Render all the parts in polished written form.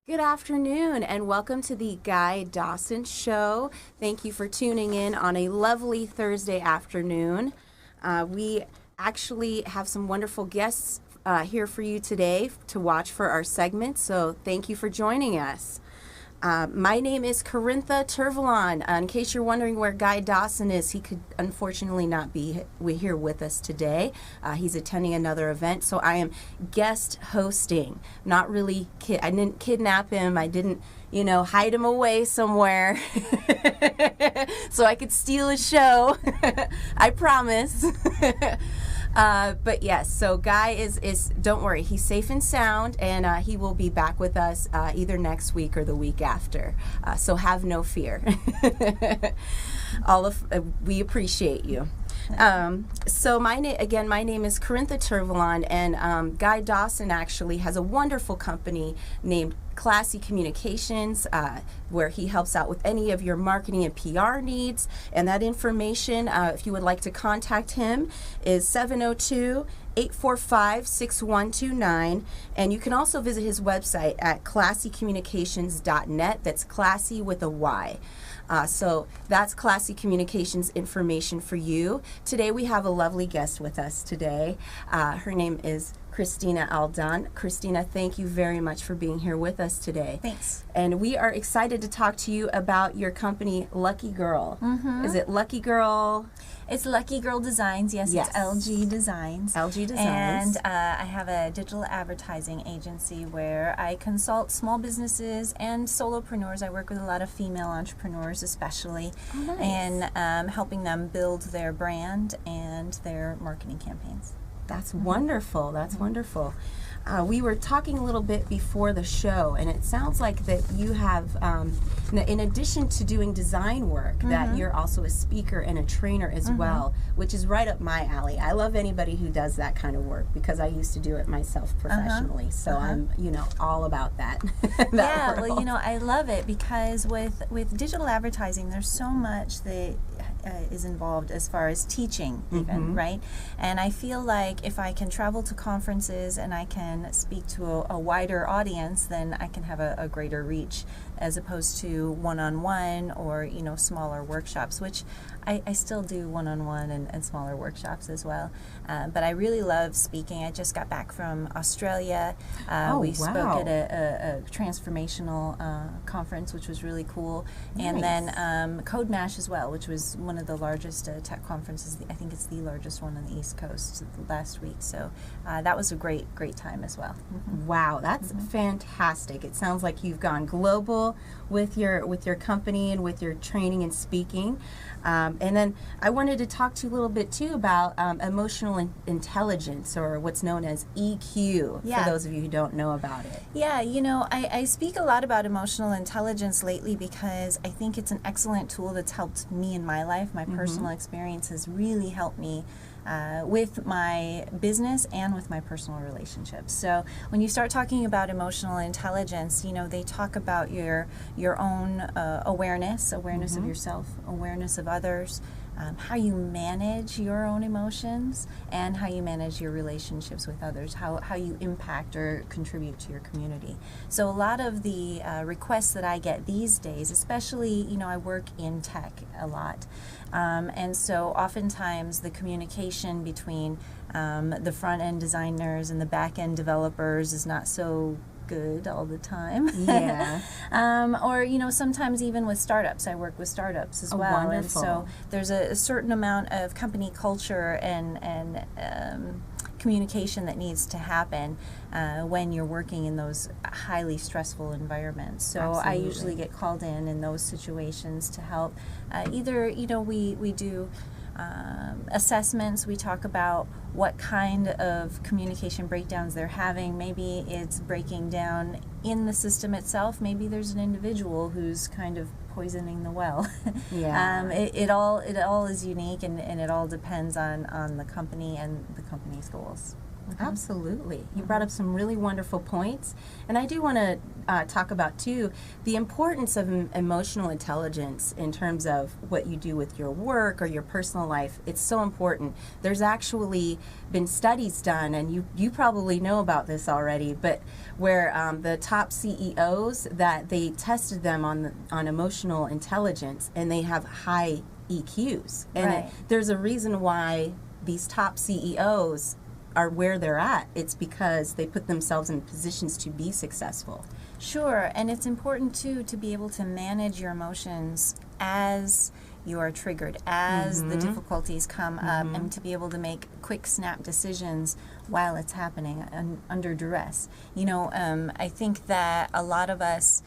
Good afternoon and welcome to the Guy Dawson Show. Thank you for tuning in on a lovely Thursday afternoon. We actually have some wonderful guests here for you today to watch for our segment, so thank you for joining us. My name is Carintha Turvalon. In case you're wondering where Guy Dawson is, he could unfortunately not be here with us today. He's attending another event, so I am guest hosting. Not really, I didn't kidnap him. I didn't, hide him away somewhere so I could steal his show. I promise. But yes, so Guy is don't worry, he's safe and sound, and he will be back with us either next week or the week after. So have no fear. We appreciate you. So my name is Carintha Turvalon, and Guy Dawson actually has a wonderful company named Classy Communications, where he helps out with any of your marketing and PR needs. And that information, if you would like to contact him, is 702-845-6129. And you can also visit his website at classycommunications.net. That's classy with a Y. So that's Classy Communications information for you. Today we have a lovely guest with us today. Her name is Christina Aldon. Christina, thank you very much for being here with us today. Thanks. And we are excited to talk to you about your company, Lucky Girl. Mm-hmm. Is it Lucky Girl? It's Lucky Girl Designs. Yes, it's LG Designs. LG Designs. And I have a digital advertising agency where I consult small businesses and solopreneurs. I work with a lot of female entrepreneurs especially, and helping them build their brand and their marketing campaigns. That's wonderful. That's wonderful. We were talking a little bit before the show, and it sounds like that you have, in addition to doing design work, that you're also a speaker and a trainer as well, which is right up my alley. I love anybody who does that kind of work because I used to do it myself professionally. So I'm, all about that. Yeah, world. Well, I love it because with digital advertising, there's so much that is involved as far as teaching even, right? And I feel like if I can travel to conferences and I can speak to a wider audience, then I can have a greater reach as opposed to one-on-one or, smaller workshops, which I still do one-on-one and smaller workshops as well. But I really love speaking. I just got back from Australia. We spoke at a transformational conference, which was really cool. Nice. And then Code Mash as well, which was one of the largest tech conferences. I think it's the largest one on the East Coast last week. So that was a great time as well. Wow, that's fantastic. It sounds like you've gone global with your company and with your training and speaking. And then I wanted to talk to you a little bit too about emotional intelligence, or what's known as EQ, for those of you who don't know about it. Yeah, I speak a lot about emotional intelligence lately because I think it's an excellent tool that's helped me in my life. My personal experience has really helped me with my business and with my personal relationships. So when you start talking about emotional intelligence, they talk about your own awareness of yourself, awareness of others, how you manage your own emotions, and how you manage your relationships with others, how you impact or contribute to your community. So a lot of the requests that I get these days, especially, I work in tech a lot, and so oftentimes the communication between the front-end designers and the back-end developers is not so good all the time. Yeah. Or sometimes even with startups. I work with startups as well. Wonderful. And so there's a certain amount of company culture and communication that needs to happen when you're working in those highly stressful environments. So Absolutely. I usually get called in those situations to help. Either we do assessments. We talk about what kind of communication breakdowns they're having. Maybe it's breaking down in the system itself. Maybe there's an individual who's kind of poisoning the well. Yeah. It all is unique, and it all depends on the company and the company's goals. Absolutely. You brought up some really wonderful points. And I do want to talk about, too, the importance of emotional intelligence in terms of what you do with your work or your personal life. It's so important. There's actually been studies done, and you probably know about this already, but where the top CEOs, that they tested them on emotional intelligence, and they have high EQs. And there's a reason why these top CEOs are where they're at. It's because they put themselves in positions to be successful. Sure, and it's important too to be able to manage your emotions as you are triggered, as the difficulties come up, and to be able to make quick snap decisions while it's happening under duress. I think that a lot of us,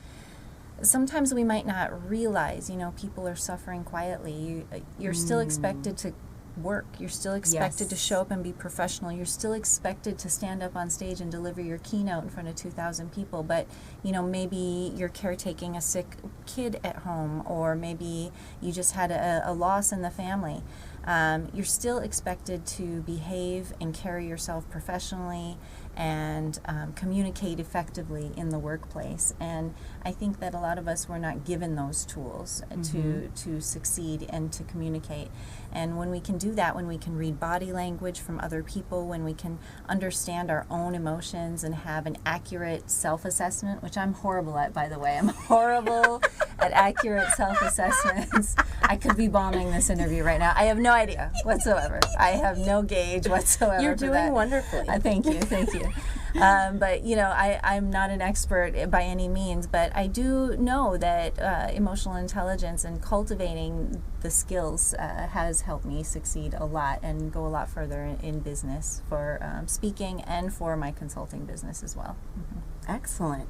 sometimes we might not realize, people are suffering quietly. You're still expected to work. You're still expected to show up and be professional. You're still expected to stand up on stage and deliver your keynote in front of 2,000 people. But, maybe you're caretaking a sick kid at home, or maybe you just had a loss in the family. You're still expected to behave and carry yourself professionally and communicate effectively in the workplace. And I think that a lot of us were not given those tools to succeed and to communicate. And when we can do that, when we can read body language from other people, when we can understand our own emotions and have an accurate self-assessment, which I'm horrible at, by the way. I'm horrible at accurate self-assessments. I could be bombing this interview right now. I have no idea whatsoever. I have no gauge whatsoever. You're doing wonderfully. Thank you. But, I'm not an expert by any means, but I do know that emotional intelligence and cultivating the skills has helped me succeed a lot and go a lot further in business for speaking and for my consulting business as well. Excellent.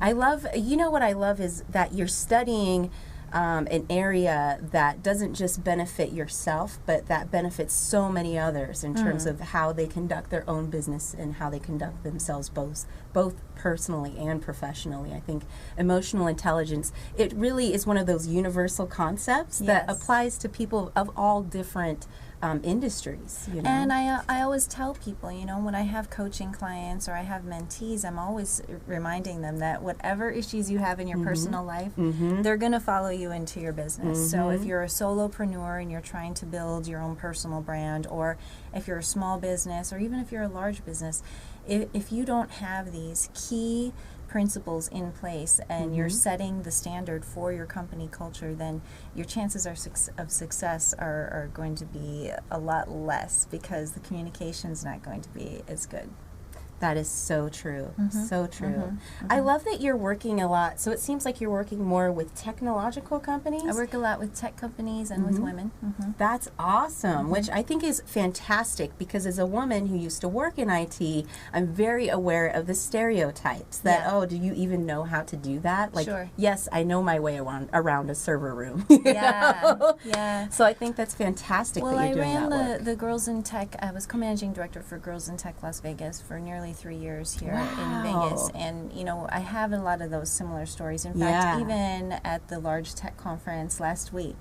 I love, what I love is that you're studying an area that doesn't just benefit yourself, but that benefits so many others in terms of how they conduct their own business and how they conduct themselves both personally and professionally. I think emotional intelligence, it really is one of those universal concepts that applies to people of all different industries. And I always tell people, when I have coaching clients or I have mentees, I'm always reminding them that whatever issues you have in your personal life, they're going to follow you into your business. So if you're a solopreneur and you're trying to build your own personal brand, or if you're a small business, or even if you're a large business, if you don't have these key principles in place and you're setting the standard for your company culture, then your chances of success are going to be a lot less, because the communication's not going to be as good. That is so true. So true. I love that you're working a lot. So it seems like you're working more with technological companies. I work a lot with tech companies and with women. That's awesome, which I think is fantastic, because as a woman who used to work in IT, I'm very aware of the stereotypes that, oh, do you even know how to do that? Like, yes, I know my way around a server room. you know? So I think that's fantastic that you're doing that work. Well, I ran the Girls in Tech. I was co-managing director for Girls in Tech Las Vegas for nearly 3 years here in Vegas, and I have a lot of those similar stories. In fact, even at the large tech conference last week,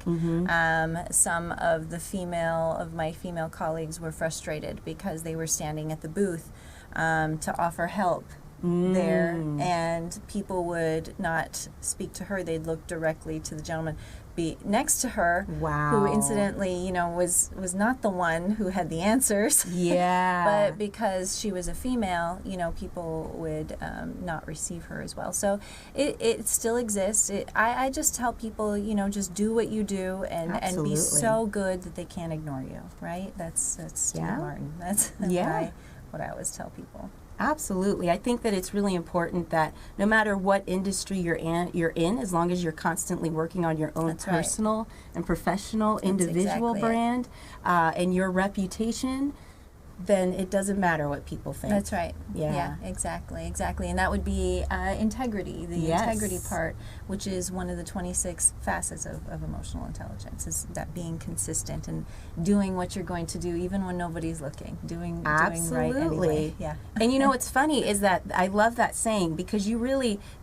some of my female colleagues were frustrated because they were standing at the booth to offer help there, and people would not speak to her. They'd look directly to the gentleman next to her, who incidentally, was not the one who had the answers. But because she was a female, people would not receive her as well. So it still exists. I just tell people, just do what you do and be so good that they can't ignore you, right? That's Steve Martin. That's what I always tell people. Absolutely. I think that it's really important that no matter what industry you're in, as long as you're constantly working on your own personal and professional individual brand and your reputation, then it doesn't matter what people think. That's right. Yeah, exactly. And that would be integrity, the integrity part, which is one of the 26 facets of emotional intelligence, is that being consistent and doing what you're going to do even when nobody's looking, doing right anyway. And what's funny is that I love that saying, because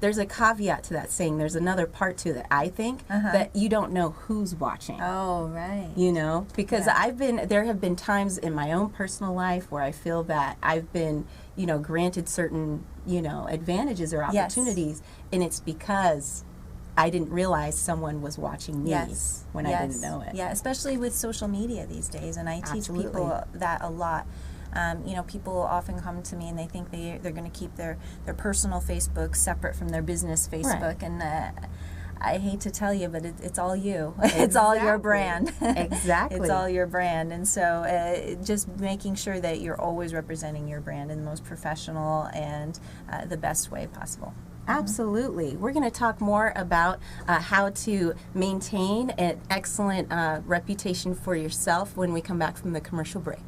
there's a caveat to that saying. There's another part to it, I think, that you don't know who's watching. Oh, right. Because there have been times in my own personal life life where I feel that I've been, granted certain, advantages or Yes. opportunities, and it's because I didn't realize someone was watching me when I didn't know it. Yeah, especially with social media these days, and I teach Absolutely. people that a lot. People often come to me and they think they're going to keep their personal Facebook separate from their business Facebook, and I hate to tell you, but it's all you. It's all your brand. Exactly. It's all your brand, and so just making sure that you're always representing your brand in the most professional and the best way possible. Absolutely. We're going to talk more about how to maintain an excellent reputation for yourself when we come back from the commercial break.